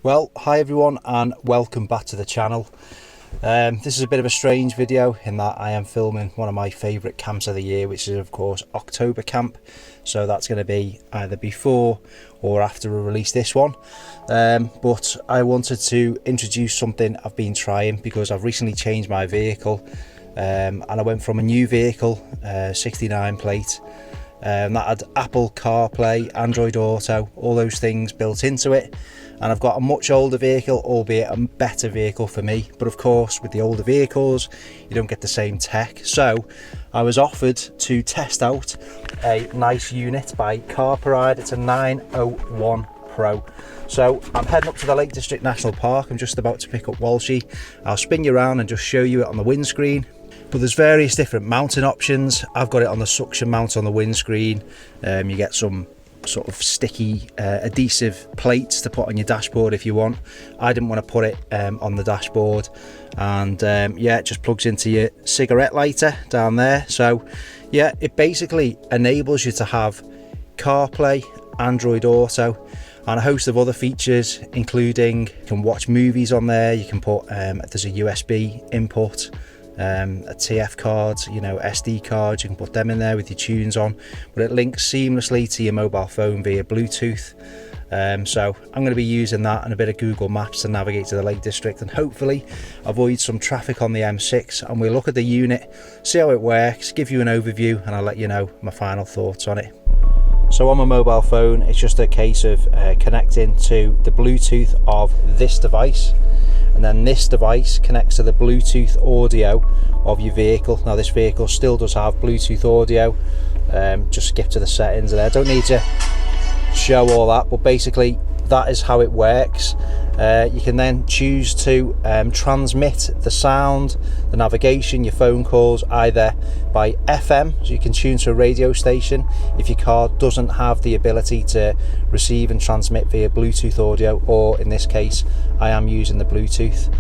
Well, hi everyone and welcome back to the channel. This is a bit of a strange video in that I am filming one of my favourite camps of the year, which is of course October camp. So that's going to be either before or after we release this one. But I wanted to introduce something I've been trying because I've recently changed my vehicle. And I went from a new vehicle, 69 plate, that had Apple CarPlay, Android Auto, all those things built into it. And I've got a much older vehicle, albeit a better vehicle for me. But of course, with the older vehicles, you don't get the same tech. So I was offered to test out a nice unit by Carpuride. It's a 901 Pro. So I'm heading up to the Lake District National Park. I'm just about to pick up Walshy. I'll spin you around and just show you it on the windscreen. But there's various different mounting options. I've got it on the suction mount on the windscreen. You get some sort of sticky adhesive plates to put on your dashboard if you want. I didn't want to put it on the dashboard, and yeah, it just plugs into your cigarette lighter down there. So yeah, it basically enables you to have CarPlay, Android Auto, and a host of other features, including you can watch movies on there. You can put there's a USB input, a TF card, you know, SD cards, you can put them in there with your tunes on, but it links seamlessly to your mobile phone via Bluetooth. So I'm going to be using that and a bit of Google Maps to navigate to the Lake District and hopefully avoid some traffic on the M6. And we'll look at the unit, see how it works, give you an overview, and I'll let you know my final thoughts on it. So on my mobile phone, it's just a case of connecting to the Bluetooth of this device, and then this device connects to the Bluetooth audio of your vehicle. Now this vehicle still does have Bluetooth audio. Just skip to the settings there. I don't need to show all that, but basically that is how it works. You can then choose to transmit the sound, the navigation, your phone calls either by FM, so you can tune to a radio station if your car doesn't have the ability to receive and transmit via Bluetooth audio, or in this case I am using the Bluetooth.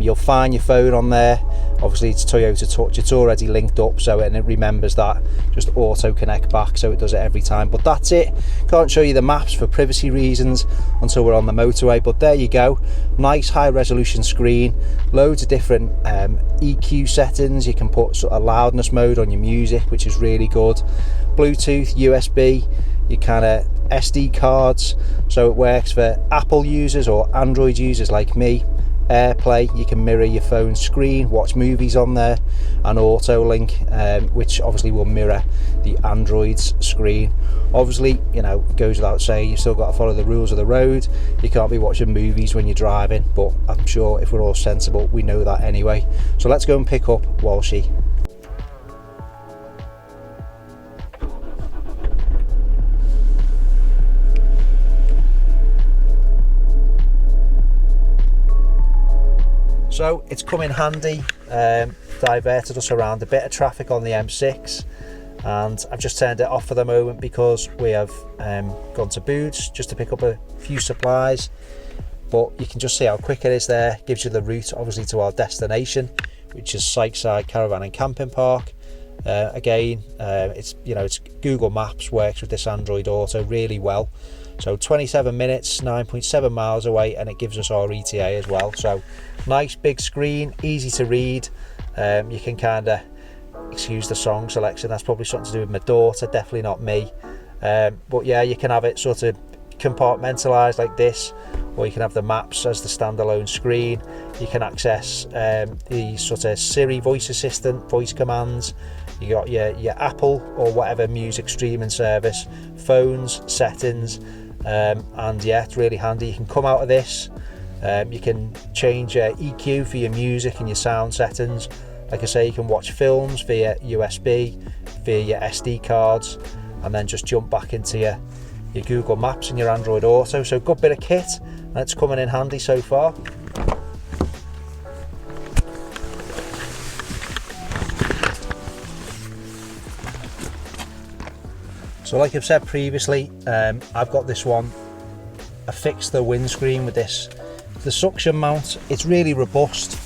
You'll find your phone on there. Obviously it's Toyota Touch, it's already linked up, so and it remembers that, just auto connect back, so it does it every time. But that's it. Can't show you the maps for privacy reasons until we're on the motorway, but there you go. Nice high resolution screen, loads of different EQ settings. You can put sort of loudness mode on your music, which is really good. Bluetooth, USB, your kind of SD cards, so it works for Apple users or Android users like me. AirPlay, you can mirror your phone screen, watch movies on there, and Auto Link, which obviously will mirror the Android's screen. Obviously, you know, it goes without saying, you've still got to follow the rules of the road. You can't be watching movies when you're driving, but I'm sure if we're all sensible, we know that anyway. So let's go and pick up Walshy. So it's come in handy, diverted us around a bit of traffic on the M6, and I've just turned it off for the moment because we have gone to Boots just to pick up a few supplies. But you can just see how quick it is there. Gives you the route obviously to our destination, which is Sykeside Caravan and Camping Park. Again, it's, you know, it's Google Maps works with this Android Auto really well. So 27 minutes, 9.7 miles away, and it gives us our ETA as well. So nice big screen, easy to read. You can kind of excuse the song selection, that's probably something to do with my daughter, definitely not me. But yeah, you can have it sort of compartmentalized like this, or you can have the maps as the standalone screen. You can access the sort of Siri voice assistant voice commands. You got your Apple or whatever music streaming service, phones, settings, and yeah, it's really handy. You can come out of this, you can change your EQ for your music and your sound settings. Like I say, you can watch films via USB, via your SD cards, and then just jump back into your Google Maps and your Android Auto. So good bit of kit, and it's coming in handy so far. So like I've said previously, I've got this one, I fixed the windscreen with this. The suction mount, it's really robust.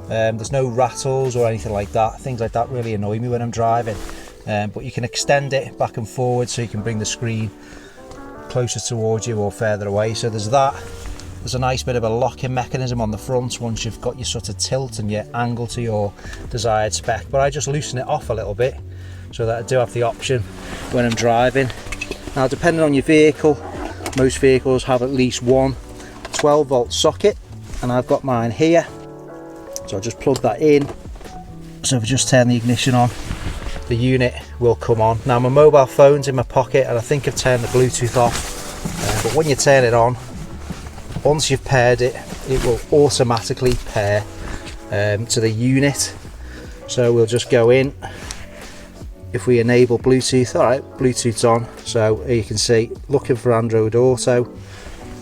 There's no rattles or anything like that. Things like that really annoy me when I'm driving. But you can extend it back and forward so you can bring the screen closer towards you or further away. So there's that. There's a nice bit of a locking mechanism on the front once you've got your sort of tilt and your angle to your desired spec, but I just loosen it off a little bit so that I do have the option when I'm driving. Now, depending on your vehicle, most vehicles have at least one 12-volt socket, and I've got mine here, so I'll just plug that in. So if I just turn the ignition on, the unit will come on. Now, my mobile phone's in my pocket and I think I've turned the Bluetooth off, but when you turn it on, once you've paired it, it will automatically pair to the unit. So we'll just go in. If we enable Bluetooth, all right, Bluetooth's on. So you can see, looking for Android Auto.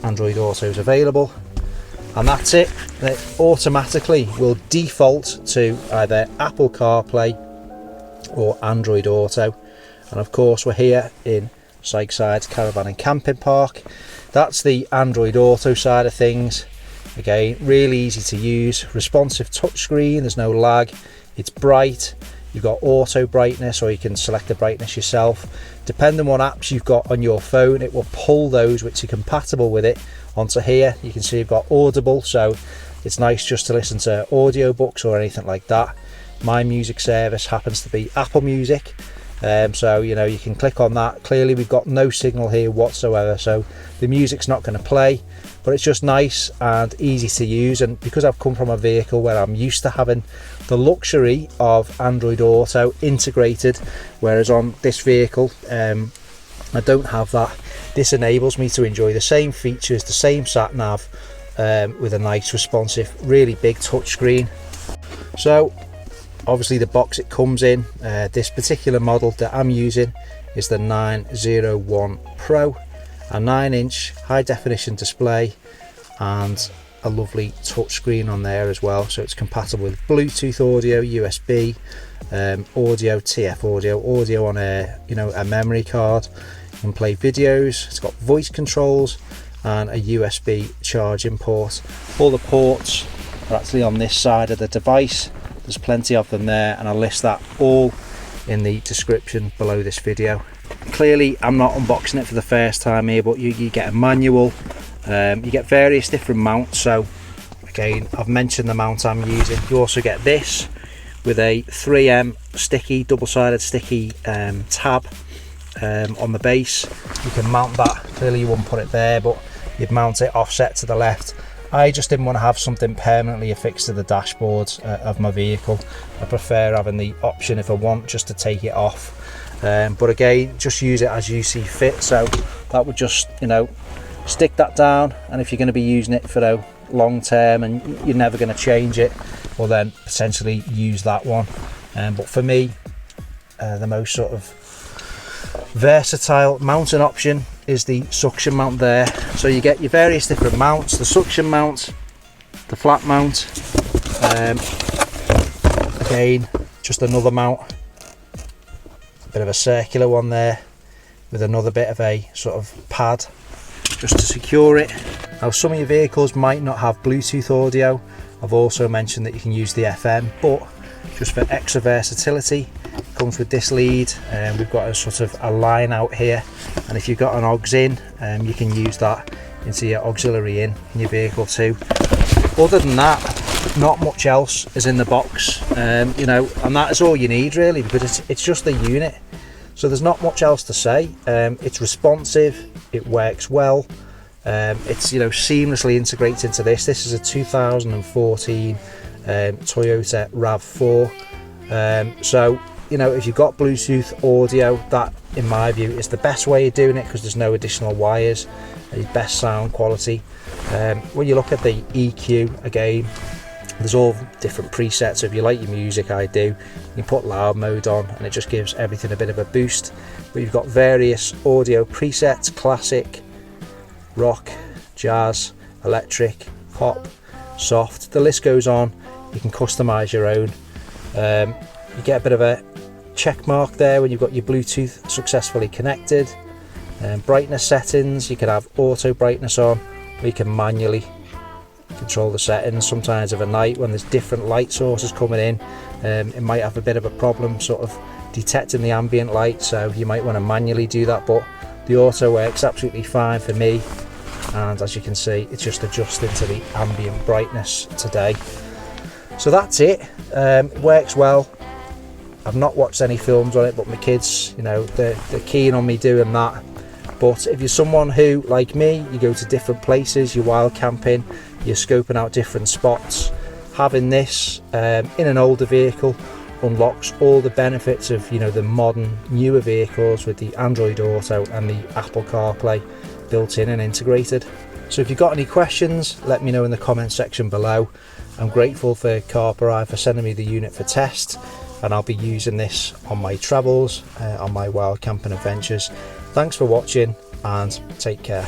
Android Auto is available, and that's it. It automatically will default to either Apple CarPlay or Android Auto. And of course, we're here in Sykeside Caravan and Camping Park. That's the Android Auto side of things. Again, really easy to use, responsive touchscreen, there's no lag, it's bright. You've got auto brightness, or you can select the brightness yourself. Depending on what apps you've got on your phone, it will pull those which are compatible with it onto here. You can see you've got Audible, so it's nice just to listen to audiobooks or anything like that. My music service happens to be Apple Music, so you know, you can click on that. Clearly we've got no signal here whatsoever, so the music's not going to play, but it's just nice and easy to use. And because I've come from a vehicle where I'm used to having the luxury of Android Auto integrated, whereas on this vehicle I don't have that, this enables me to enjoy the same features, the same sat nav, with a nice responsive, really big touchscreen. So obviously the box it comes in, this particular model that I'm using is the 901 Pro, a 9-inch high definition display and a lovely touchscreen on there as well. So it's compatible with Bluetooth audio, USB audio, TF audio on a memory card. You can play videos. It's got voice controls and a USB charging port. All the ports are actually on this side of the device. There's plenty of them there, and I'll list that all in the description below this video. Clearly I'm not unboxing it for the first time here, but you get a manual, you get various different mounts. So again, I've mentioned the mount I'm using. You also get this with a 3M sticky, double-sided sticky tab on the base. You can mount that. Clearly you wouldn't put it there, but you'd mount it offset to the left. I just didn't want to have something permanently affixed to the dashboard of my vehicle. I prefer having the option, if I want, just to take it off. But again, just use it as you see fit. So that would just, you know, stick that down, and if you're going to be using it for a long term and you're never going to change it, well then potentially use that one. But for me, the most sort of versatile mounting option is the suction mount there. So you get your various different mounts, the suction mount, the flat mount, again just another mount, bit of a circular one there with another bit of a sort of pad just to secure it. Now some of your vehicles might not have Bluetooth audio. I've also mentioned that you can use the FM, but just for extra versatility, it comes with this lead, and we've got a sort of a line out here, and if you've got an aux in, you can use that into your auxiliary in your vehicle too. Other than that, not much else is in the box, you know, and that is all you need really, because it's just the unit. So there's not much else to say. It's responsive, it works well, it's, you know, seamlessly integrates into this. This is a 2014 Toyota RAV4. So, you know, if you've got Bluetooth audio, that in my view is the best way of doing it, because there's no additional wires, the best sound quality. When you look at the EQ, again, there's all different presets. So if you like your music, I do, you can put loud mode on and it just gives everything a bit of a boost. But you've got various audio presets: classic, rock, jazz, electric, pop, soft, the list goes on. You can customize your own. You get a bit of a check mark there when you've got your Bluetooth successfully connected. Brightness settings, you can have auto brightness on, or you can manually control the settings. Sometimes of a night when there's different light sources coming in, it might have a bit of a problem sort of detecting the ambient light, so you might want to manually do that, but the auto works absolutely fine for me. and as you can see, it's just adjusting to the ambient brightness today. So that's it. Works well. I've not watched any films on it, but my kids, you know, they're keen on me doing that. But if you're someone who, like me, you go to different places, you're wild camping, you're scoping out different spots, having this in an older vehicle unlocks all the benefits of, you know, the modern newer vehicles with the Android Auto and the Apple CarPlay built in and integrated. So if you've got any questions, let me know in the comment section below. I'm grateful for Carpuride for sending me the unit for test, and I'll be using this on my travels, on my wild camping adventures. Thanks for watching and take care.